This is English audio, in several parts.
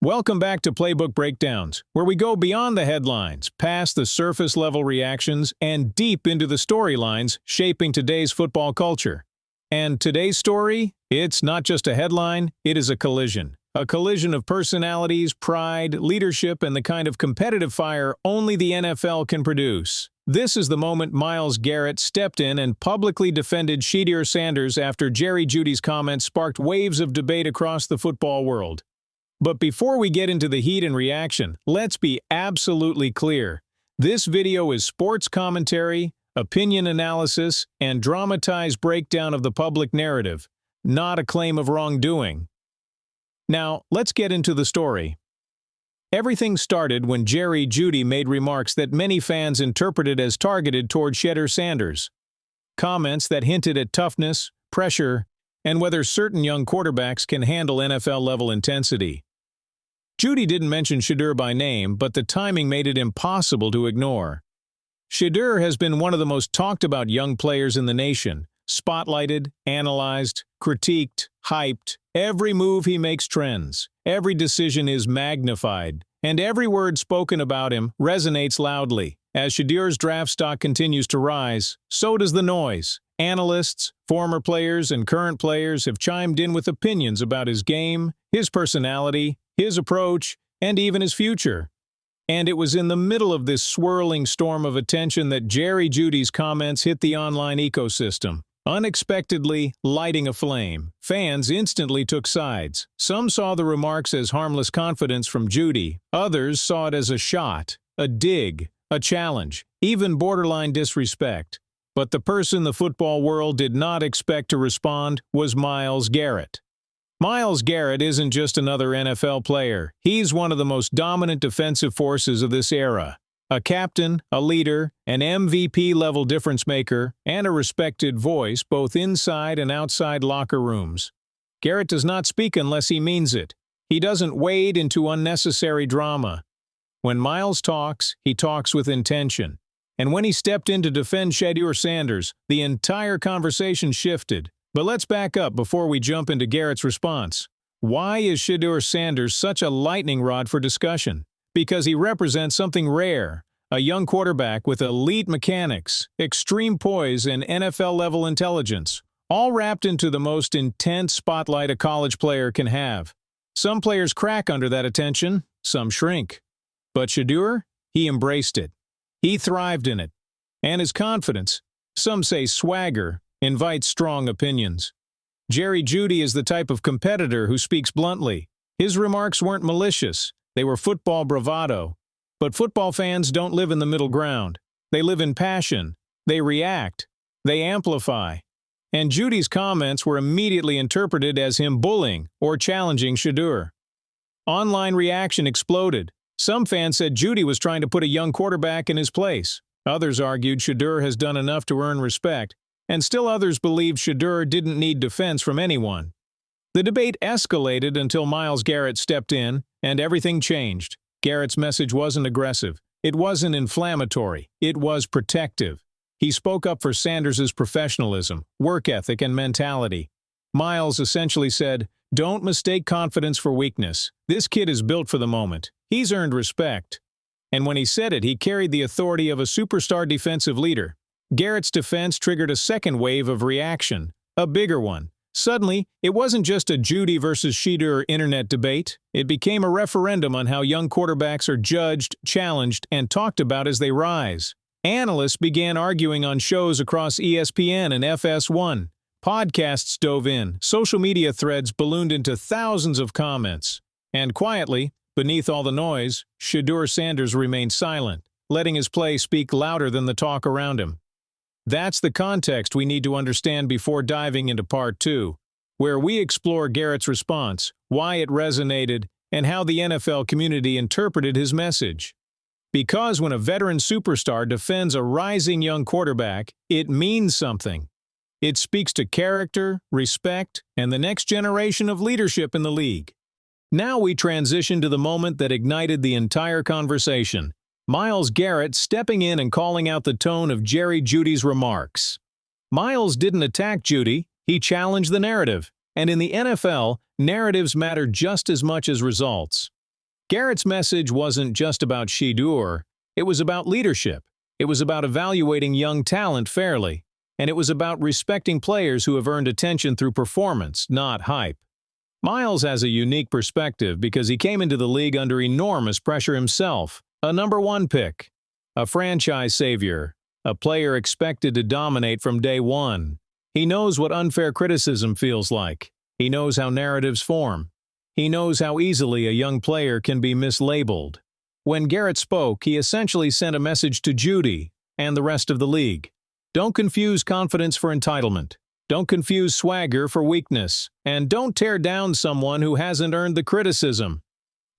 Welcome back to Playbook Breakdowns, where we go beyond the headlines, past the surface-level reactions, and deep into the storylines shaping today's football culture. And today's story? It's not just a headline, it is a collision. A collision of personalities, pride, leadership, and the kind of competitive fire only the NFL can produce. This is the moment Myles Garrett stepped in and publicly defended Shedeur Sanders after Jerry Jeudy's comments sparked waves of debate across the football world. But before we get into the heat and reaction, let's be absolutely clear. This video is sports commentary, opinion analysis, and dramatized breakdown of the public narrative, not a claim of wrongdoing. Now, let's get into the story. Everything started when Jerry Jeudy made remarks that many fans interpreted as targeted toward Shedeur Sanders. Comments that hinted at toughness, pressure, and whether certain young quarterbacks can handle NFL-level intensity. Jeudy didn't mention Shedeur by name, but the timing made it impossible to ignore. Shedeur has been one of the most talked-about young players in the nation, spotlighted, analyzed, critiqued, hyped. Every move he makes trends, every decision is magnified, and every word spoken about him resonates loudly. As Shedeur's draft stock continues to rise, so does the noise. Analysts, former players, and current players have chimed in with opinions about his game, his personality, his approach, and even his future. And it was in the middle of this swirling storm of attention that Jerry Jeudy's comments hit the online ecosystem, unexpectedly lighting a flame. Fans instantly took sides. Some saw the remarks as harmless confidence from Jeudy. Others saw it as a shot, a dig, a challenge, even borderline disrespect. But the person the football world did not expect to respond was Myles Garrett. Myles Garrett isn't just another NFL player. He's one of the most dominant defensive forces of this era. A captain, a leader, an MVP-level difference-maker, and a respected voice both inside and outside locker rooms. Garrett does not speak unless he means it. He doesn't wade into unnecessary drama. When Myles talks, he talks with intention. And when he stepped in to defend Shedeur Sanders, the entire conversation shifted. But let's back up before we jump into Garrett's response. Why is Shedeur Sanders such a lightning rod for discussion? Because he represents something rare, a young quarterback with elite mechanics, extreme poise, and NFL-level intelligence, all wrapped into the most intense spotlight a college player can have. Some players crack under that attention, some shrink. But Shedeur, he embraced it. He thrived in it. And his confidence, some say swagger, invites strong opinions. Jerry Jeudy is the type of competitor who speaks bluntly. His remarks weren't malicious. They were football bravado. But football fans don't live in the middle ground. They live in passion. They react. They amplify. And Jeudy's comments were immediately interpreted as him bullying or challenging Shedeur. Online reaction exploded. Some fans said Jeudy was trying to put a young quarterback in his place. Others argued Shedeur has done enough to earn respect. And still others believed Shedeur didn't need defense from anyone. The debate escalated until Myles Garrett stepped in, and everything changed. Garrett's message wasn't aggressive. It wasn't inflammatory. It was protective. He spoke up for Sanders' professionalism, work ethic, and mentality. Myles essentially said, "Don't mistake confidence for weakness. This kid is built for the moment. He's earned respect." And when he said it, he carried the authority of a superstar defensive leader. Garrett's defense triggered a second wave of reaction, a bigger one. Suddenly, it wasn't just a Jeudy versus Shedeur internet debate. It became a referendum on how young quarterbacks are judged, challenged, and talked about as they rise. Analysts began arguing on shows across ESPN and FS1. Podcasts dove in. Social media threads ballooned into thousands of comments. And quietly, beneath all the noise, Shedeur Sanders remained silent, letting his play speak louder than the talk around him. That's the context we need to understand before diving into Part 2, where we explore Garrett's response, why it resonated, and how the NFL community interpreted his message. Because when a veteran superstar defends a rising young quarterback, it means something. It speaks to character, respect, and the next generation of leadership in the league. Now we transition to the moment that ignited the entire conversation. Myles Garrett stepping in and calling out the tone of Jerry Jeudy's remarks. Myles didn't attack Jeudy, he challenged the narrative. And in the NFL, narratives matter just as much as results. Garrett's message wasn't just about Shedeur, it was about leadership. It was about evaluating young talent fairly. And it was about respecting players who have earned attention through performance, not hype. Myles has a unique perspective because he came into the league under enormous pressure himself, a #1 pick, a franchise savior, a player expected to dominate from day one. He knows what unfair criticism feels like. He knows how narratives form. He knows how easily a young player can be mislabeled. When Garrett spoke, he essentially sent a message to Jeudy and the rest of the league. Don't confuse confidence for entitlement. Don't confuse swagger for weakness. And don't tear down someone who hasn't earned the criticism.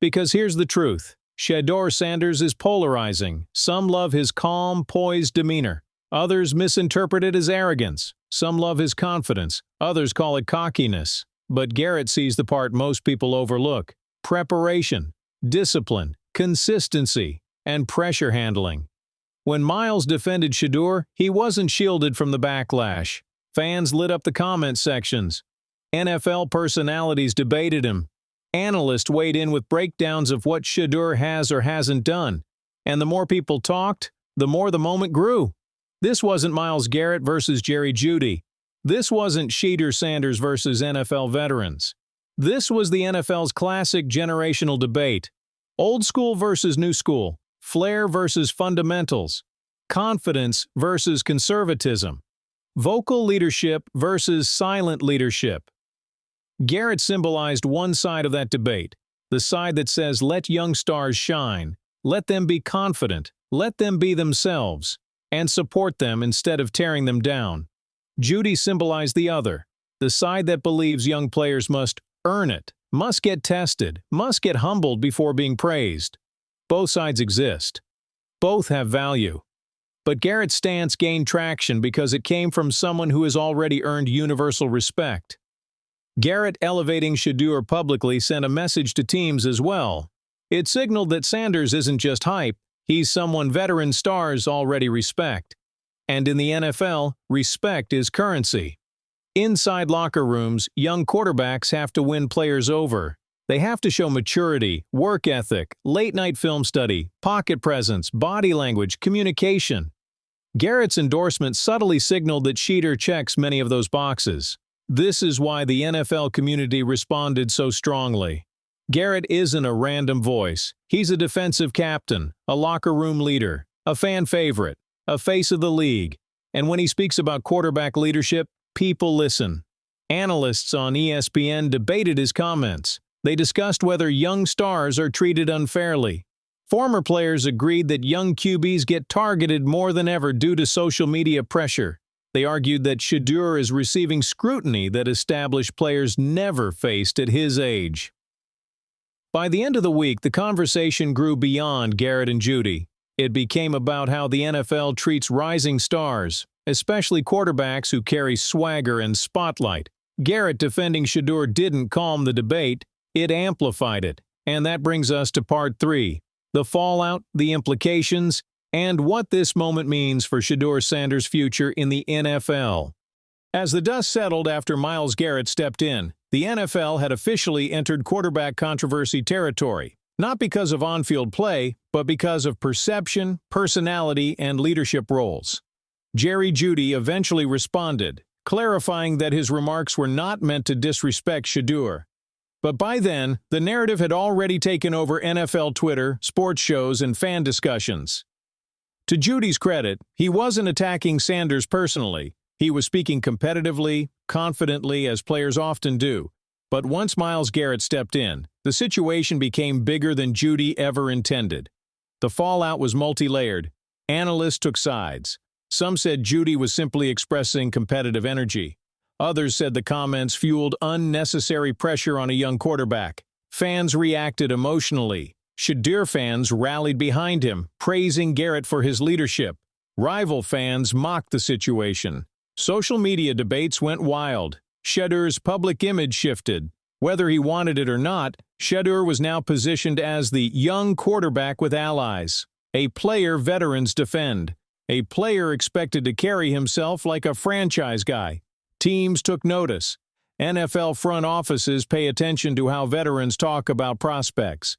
Because here's the truth. Shedeur Sanders is polarizing. Some love his calm, poised demeanor. Others misinterpret it as arrogance. Some love his confidence. Others call it cockiness. But Garrett sees the part most people overlook: preparation, discipline, consistency, and pressure handling. When Myles defended Shedeur, he wasn't shielded from the backlash. Fans lit up the comment sections. NFL personalities debated him. Analysts weighed in with breakdowns of what Shedeur has or hasn't done. And the more people talked, the more the moment grew. This wasn't Myles Garrett versus Jerry Jeudy. This wasn't Shedeur Sanders versus NFL veterans. This was the NFL's classic generational debate. Old school versus new school. Flair versus fundamentals. Confidence versus conservatism. Vocal leadership versus silent leadership. Garrett symbolized one side of that debate, the side that says let young stars shine, let them be confident, let them be themselves, and support them instead of tearing them down. Jeudy symbolized the other, the side that believes young players must earn it, must get tested, must get humbled before being praised. Both sides exist. Both have value. But Garrett's stance gained traction because it came from someone who has already earned universal respect. Garrett elevating Shedeur publicly sent a message to teams as well. It signaled that Sanders isn't just hype, he's someone veteran stars already respect. And in the NFL, respect is currency. Inside locker rooms, young quarterbacks have to win players over. They have to show maturity, work ethic, late-night film study, pocket presence, body language, communication. Garrett's endorsement subtly signaled that Shedeur checks many of those boxes. This is why the NFL community responded so strongly. Garrett isn't a random voice. He's a defensive captain, a locker room leader, a fan favorite, a face of the league. And when he speaks about quarterback leadership, people listen. Analysts on ESPN debated his comments. They discussed whether young stars are treated unfairly. Former players agreed that young QBs get targeted more than ever due to social media pressure. They argued that Shedeur is receiving scrutiny that established players never faced at his age. By the end of the week, the conversation grew beyond Garrett and Jeudy. It became about how the NFL treats rising stars, especially quarterbacks who carry swagger and spotlight. Garrett defending Shedeur didn't calm the debate, it amplified it. And that brings us to part 3, the fallout, the implications, and what this moment means for Shedeur Sanders' future in the NFL. As the dust settled after Myles Garrett stepped in, the NFL had officially entered quarterback controversy territory, not because of on-field play, but because of perception, personality, and leadership roles. Jerry Jeudy eventually responded, clarifying that his remarks were not meant to disrespect Shedeur. But by then, the narrative had already taken over NFL Twitter, sports shows, and fan discussions. To Jeudy's credit, he wasn't attacking Sanders personally. He was speaking competitively, confidently, as players often do. But once Myles Garrett stepped in, the situation became bigger than Jeudy ever intended. The fallout was multi-layered. Analysts took sides. Some said Jeudy was simply expressing competitive energy. Others said the comments fueled unnecessary pressure on a young quarterback. Fans reacted emotionally. Shedeur fans rallied behind him, praising Garrett for his leadership. Rival fans mocked the situation. Social media debates went wild. Shedeur's public image shifted. Whether he wanted it or not, Shedeur was now positioned as the young quarterback with allies, a player veterans defend, a player expected to carry himself like a franchise guy. Teams took notice. NFL front offices pay attention to how veterans talk about prospects.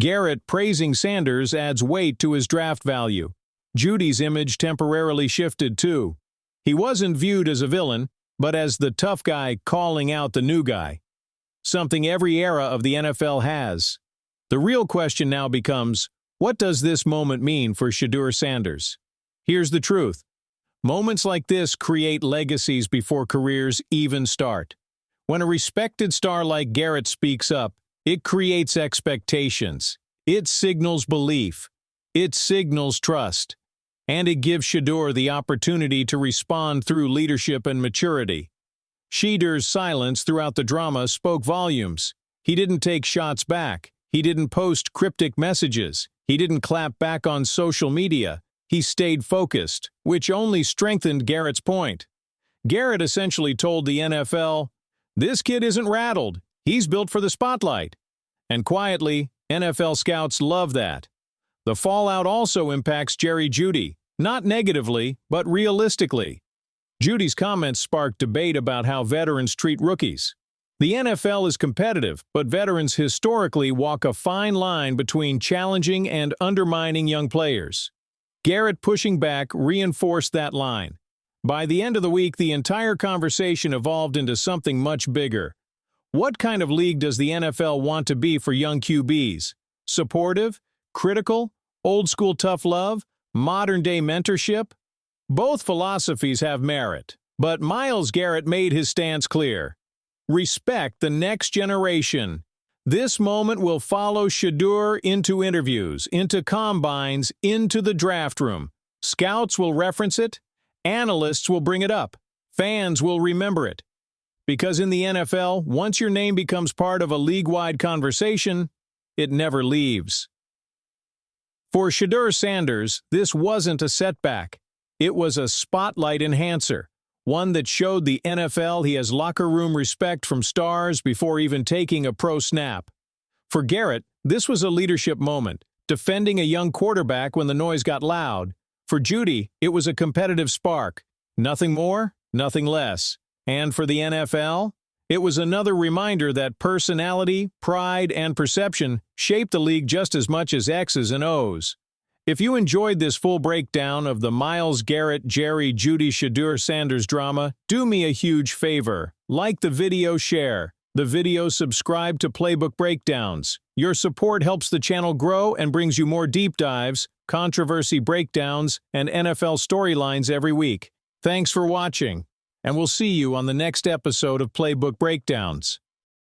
Garrett praising Sanders adds weight to his draft value. Jeudy's image temporarily shifted too. He wasn't viewed as a villain, but as the tough guy calling out the new guy. Something every era of the NFL has. The real question now becomes, what does this moment mean for Shedeur Sanders? Here's the truth. Moments like this create legacies before careers even start. When a respected star like Garrett speaks up, it creates expectations. It signals belief. It signals trust. And it gives Shedeur the opportunity to respond through leadership and maturity. Shedeur's silence throughout the drama spoke volumes. He didn't take shots back. He didn't post cryptic messages. He didn't clap back on social media. He stayed focused, which only strengthened Garrett's point. Garrett essentially told the NFL, "This kid isn't rattled. He's built for the spotlight." And quietly, NFL scouts love that. The fallout also impacts Jerry Jeudy, not negatively, but realistically. Jeudy's comments sparked debate about how veterans treat rookies. The NFL is competitive, but veterans historically walk a fine line between challenging and undermining young players. Garrett pushing back reinforced that line. By the end of the week, the entire conversation evolved into something much bigger. What kind of league does the NFL want to be for young QBs? Supportive? Critical? Old-school tough love? Modern-day mentorship? Both philosophies have merit, but Myles Garrett made his stance clear. Respect the next generation. This moment will follow Shedeur into interviews, into combines, into the draft room. Scouts will reference it. Analysts will bring it up. Fans will remember it. Because in the NFL, once your name becomes part of a league-wide conversation, it never leaves. For Shedeur Sanders, this wasn't a setback. It was a spotlight enhancer. One that showed the NFL he has locker room respect from stars before even taking a pro snap. For Garrett, this was a leadership moment, defending a young quarterback when the noise got loud. For Jeudy, it was a competitive spark. Nothing more, nothing less. And for the NFL, it was another reminder that personality, pride, and perception shape the league just as much as X's and O's. If you enjoyed this full breakdown of the Myles Garrett, Jerry Jeudy, Shedeur Sanders drama, do me a huge favor. Like the video, share the video, subscribe to Playbook Breakdowns. Your support helps the channel grow and brings you more deep dives, controversy breakdowns, and NFL storylines every week. Thanks for watching, and we'll see you on the next episode of Playbook Breakdowns.